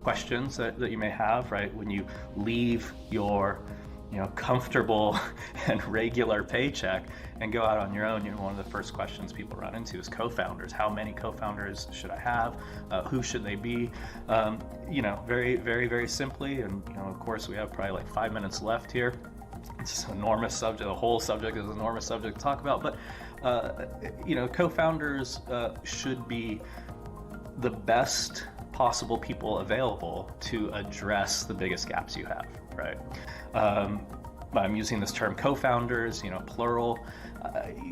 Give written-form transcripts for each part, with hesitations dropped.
questions that you may have, right? When you leave your comfortable and regular paycheck and go out on your own, one of the first questions people run into is co-founders. How many co-founders should I have? Who should they be? Very, very, very simply, and of course we have probably like 5 minutes left here. It's an enormous subject. The whole subject is an enormous subject to talk about, but co-founders should be the best possible people available to address the biggest gaps you have, right? I'm using this term co-founders, plural.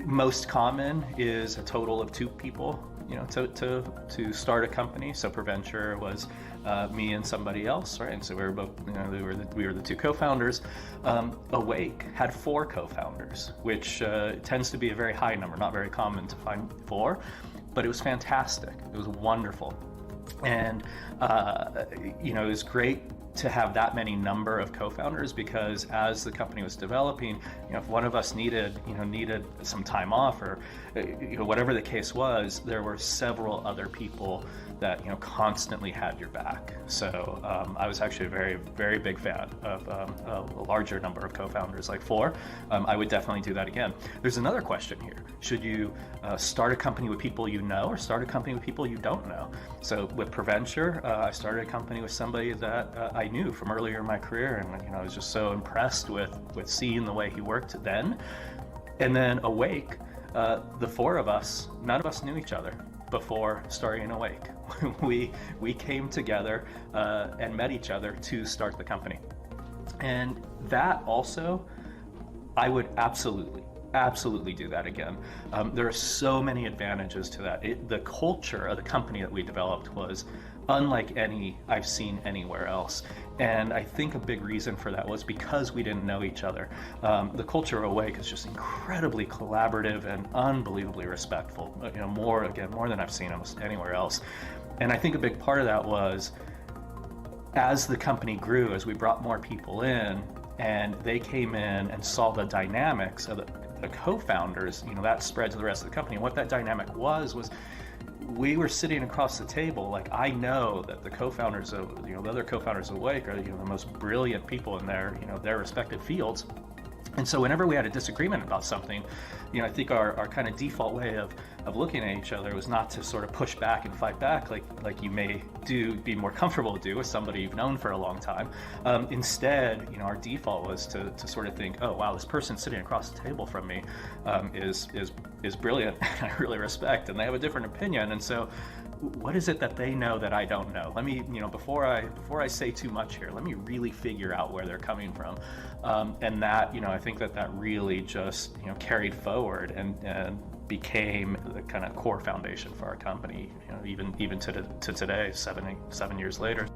Most common is a total of 2 people, to start a company. So PreVenture was me and somebody else, right? And so we were both, we were the 2 co-founders. Awake had 4 co-founders, which tends to be a very high number, not very common to find 4, but it was fantastic. It was wonderful. And, it was great to have that many number of co-founders, because as the company was developing, if one of us needed some time off, or whatever the case was, there were several other people that constantly had your back. So I was actually a very, very big fan of a larger number of co-founders, like 4. I would definitely do that again. There's another question here. Should you start a company with people you know, or start a company with people you don't know? So with PreVenture, I started a company with somebody that I knew from earlier in my career, and I was just so impressed with seeing the way he worked then. And then Awake, the 4 of us, none of us knew each other before starting Awake. we came together and met each other to start the company. And that also, I would absolutely do that again. There are so many advantages to that. The culture of the company that we developed was unlike any I've seen anywhere else. And I think a big reason for that was because we didn't know each other. The culture of Awake is just incredibly collaborative and unbelievably respectful, more than I've seen almost anywhere else. And I think a big part of that was, as the company grew, as we brought more people in, and they came in and saw the dynamics of the co-founders, that spread to the rest of the company. And what that dynamic was we were sitting across the table. Like, I know that the co-founders of, the other co-founders of Awake are, the most brilliant people in their respective fields. And so whenever we had a disagreement about something, I think our kind of default way of looking at each other was not to sort of push back and fight back like you may be more comfortable to do with somebody you've known for a long time. Instead, our default was to sort of think, oh wow, this person sitting across the table from me is brilliant, and I really respect, and they have a different opinion. And so what is it that they know that I don't know? Let me, before I say too much here, let me really figure out where they're coming from. And that, I think that really just, carried forward and became the kind of core foundation for our company, even to today, 7 years later.